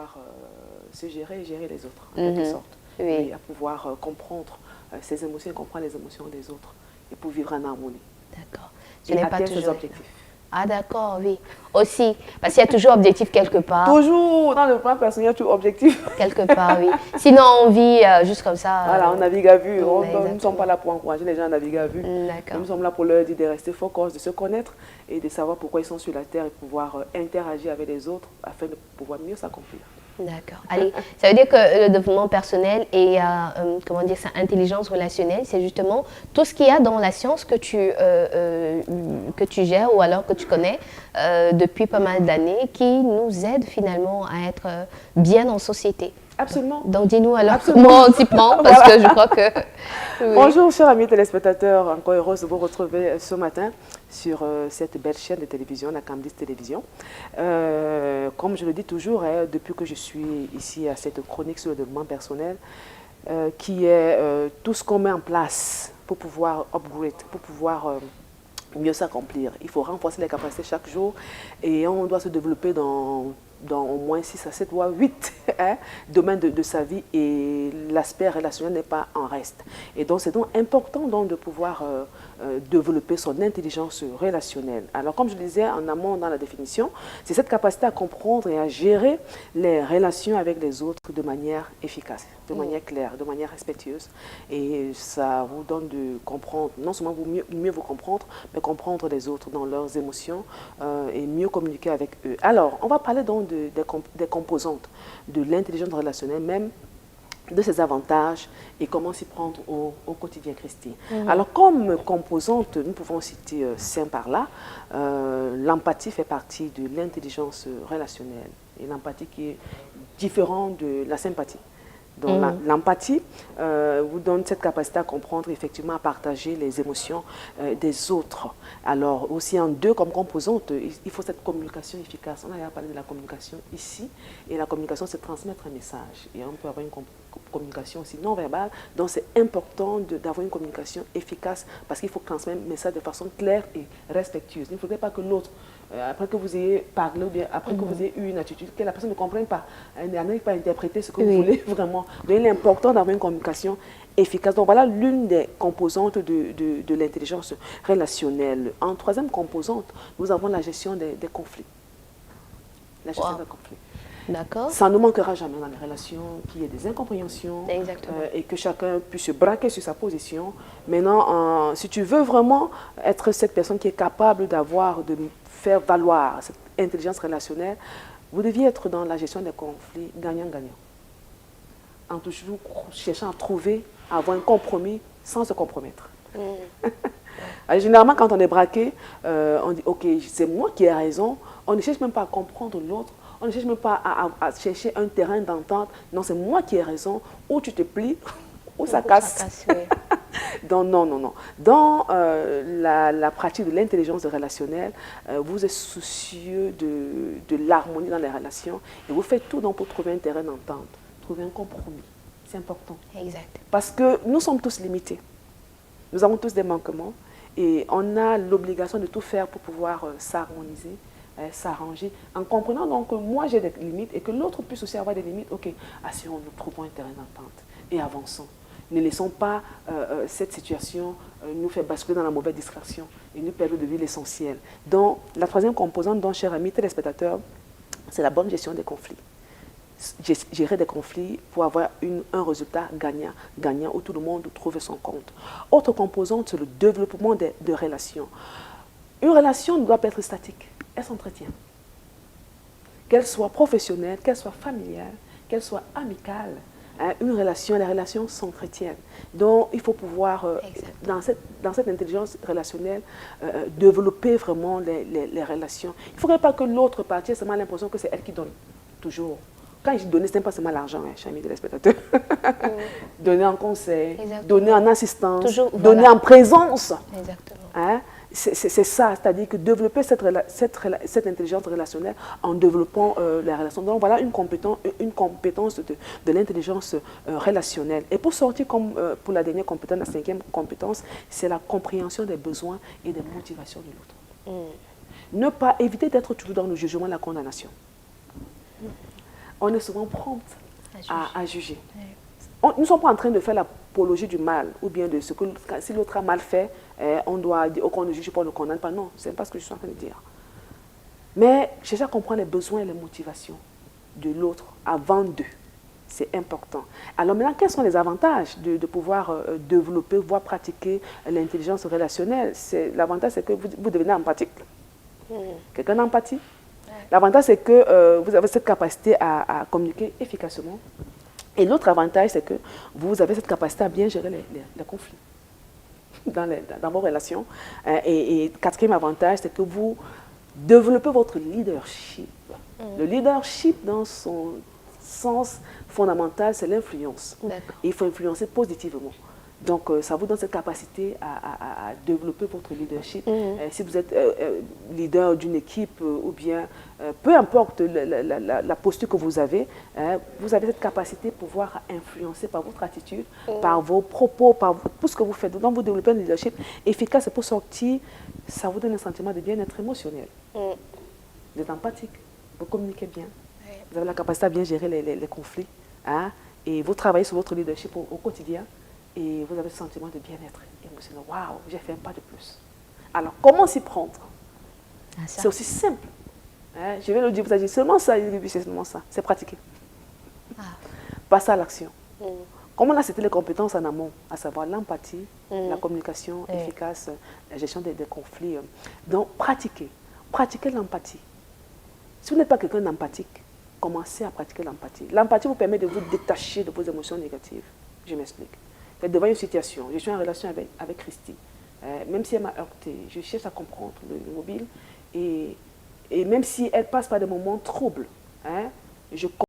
pouvoir se gérer et gérer les autres, en quelque sorte. Et à pouvoir comprendre ses émotions et comprendre les émotions des autres. Et pour vivre en harmonie. D'accord. Et atteindre ses objectifs. Ah d'accord, oui. Aussi, parce qu'il y a toujours objectif quelque part. Toujours, dans le plan personnel, il y a toujours objectif. Quelque part, oui. Sinon, on vit juste comme ça. Voilà, on navigue à vue. Nous ne sommes pas là pour encourager les gens à naviguer à vue. Nous sommes là pour leur dire de rester focus, de se connaître et de savoir pourquoi ils sont sur la terre et pouvoir interagir avec les autres afin de pouvoir mieux s'accomplir. D'accord. Allez, ça veut dire que le développement personnel et comment dire ça, intelligence relationnelle, c'est justement tout ce qu'il y a dans la science que tu gères ou alors que tu connais depuis pas mal d'années qui nous aide finalement à être bien en société. Absolument. Donc dis-nous alors comment on s'y prend parce que je crois que... Oui. Bonjour chers amis téléspectateurs, encore heureuse de vous retrouver ce matin sur cette belle chaîne de télévision, la Camdis Télévision. Comme je le dis toujours, depuis que je suis ici à cette chronique sur le développement personnel, qui est tout ce qu'on met en place pour pouvoir upgrade, pour pouvoir mieux s'accomplir. Il faut renforcer les capacités chaque jour et on doit se développer dans au moins 6 à 7 voire 8 domaines de sa vie et l'aspect relationnel n'est pas en reste. Et donc c'est donc important donc, de pouvoir développer son intelligence relationnelle. Alors comme je le disais en amont dans la définition, c'est cette capacité à comprendre et à gérer les relations avec les autres de manière efficace, de manière claire, de manière respectueuse. Et ça vous donne de comprendre, non seulement mieux vous comprendre, mais comprendre les autres dans leurs émotions et mieux communiquer avec eux. Alors, on va parler donc des composantes de l'intelligence relationnelle, même de ses avantages et comment s'y prendre au quotidien, Christine. Alors, comme composante, nous pouvons citer par là, l'empathie fait partie de l'intelligence relationnelle. Et l'empathie qui est différente de la sympathie. Donc l'empathie vous donne cette capacité à comprendre, effectivement, à partager les émotions des autres. Alors aussi en deux comme composante, il faut cette communication efficace. On a déjà parlé de la communication ici, et la communication c'est transmettre un message. Et on peut avoir une communication aussi non verbale, donc c'est important d'avoir une communication efficace parce qu'il faut transmettre un message de façon claire et respectueuse. Il ne faudrait pas que l'autre, après que vous ayez parlé ou bien après que vous ayez eu une attitude, que la personne ne comprenne pas, elle n'arrive pas à interpréter ce que vous voulez vraiment. Donc il est important d'avoir une communication efficace. Donc voilà l'une des composantes de l'intelligence relationnelle. En troisième composante, nous avons la gestion des conflits. La gestion des conflits. D'accord. Ça ne manquera jamais dans les relations, qu'il y ait des incompréhensions et que chacun puisse se braquer sur sa position. Maintenant, si tu veux vraiment être cette personne qui est capable de faire valoir cette intelligence relationnelle, vous deviez être dans la gestion des conflits gagnant-gagnant. En toujours cherchant à avoir un compromis sans se compromettre. Alors, généralement, quand on est braqué, on dit « Ok, c'est moi qui ai raison ». On ne cherche même pas à comprendre l'autre. On ne cherche même pas à chercher un terrain d'entente. Non, c'est moi qui ai raison. Ou tu te plies, ou ça casse. Donc, non, non, non. Dans la pratique de l'intelligence relationnelle, vous êtes soucieux de l'harmonie dans les relations et vous faites tout donc, pour trouver un terrain d'entente, trouver un compromis. C'est important. Exact. Parce que nous sommes tous limités. Nous avons tous des manquements et on a l'obligation de tout faire pour pouvoir s'harmoniser, s'arranger, en comprenant donc que moi j'ai des limites et que l'autre puisse aussi avoir des limites. Ok, assurons-nous, trouvons un terrain d'entente et avançons. Ne laissons pas cette situation nous faire basculer dans la mauvaise distraction et nous perdre de vue l'essentiel. Donc, la troisième composante, donc, chers amis téléspectateurs, c'est la bonne gestion des conflits. Gérer des conflits pour avoir un résultat gagnant où tout le monde trouve son compte. Autre composante, c'est le développement de relations. Une relation ne doit pas être statique, elle s'entretient. Qu'elle soit professionnelle, qu'elle soit familiale, qu'elle soit amicale, une relation, les relations s'entretiennent. Donc, il faut pouvoir, dans cette intelligence relationnelle, développer vraiment les relations. Il ne faudrait pas que l'autre partie ait seulement l'impression que c'est elle qui donne, toujours. Quand je donne, ce n'est pas seulement l'argent, chers amis téléspectateurs. Donner en conseil, donner en assistance, toujours, donner en présence. Exactement. C'est ça, c'est-à-dire que développer cette intelligence relationnelle en développant les relations. Donc voilà une compétence de l'intelligence relationnelle. Et pour sortir comme pour la dernière compétence, la cinquième compétence, c'est la compréhension des besoins et des motivations de l'autre. Ne pas éviter d'être toujours dans le jugement et la condamnation. on est souvent prompte à juger. Oui. Nous ne sommes pas en train de faire l'apologie du mal, ou bien de ce que si l'autre a mal fait, on doit dire qu'on ne juge pas, on ne condamne pas. Non, ce n'est pas ce que je suis en train de dire. Mais chercher à comprendre les besoins et les motivations de l'autre avant d'eux. C'est important. Alors maintenant, quels sont les avantages de pouvoir développer, voire pratiquer l'intelligence relationnelle? L'avantage, c'est que vous devenez empathique. Quelqu'un d'empathie. L'avantage, c'est que vous avez cette capacité à communiquer efficacement. Et l'autre avantage, c'est que vous avez cette capacité à bien gérer les conflits dans vos relations. Et quatrième avantage, c'est que vous développez votre leadership. Le leadership, dans son sens fondamental, c'est l'influence. Il faut influencer positivement. Donc, ça vous donne cette capacité à développer votre leadership. Si vous êtes leader d'une équipe ou bien, peu importe la posture que vous avez cette capacité de pouvoir influencer par votre attitude, par vos propos, par tout ce que vous faites. Donc, vous développez un leadership efficace et pour sortir, ça vous donne un sentiment de bien-être émotionnel. Vous êtes empathique, vous communiquez bien, vous avez la capacité à bien gérer les conflits et vous travaillez sur votre leadership au quotidien. Et vous avez ce sentiment de bien-être émotionnel. Waouh, j'ai fait un pas de plus. Alors, comment s'y prendre? C'est aussi simple. Je vais le dire, vous avez dit seulement ça, c'est seulement ça. C'est pratiquer. Passer à l'action. Comme on a cité les compétences en amont, à savoir l'empathie, la communication efficace, la gestion des conflits. Donc, pratiquer. Pratiquer l'empathie. Si vous n'êtes pas quelqu'un d'empathique, commencez à pratiquer l'empathie. L'empathie vous permet de vous détacher de vos émotions négatives. Je m'explique. Devant une situation, je suis en relation avec Christy. Même si elle m'a heurté, je cherche à comprendre le mobile. Et même si elle passe par des moments troubles, je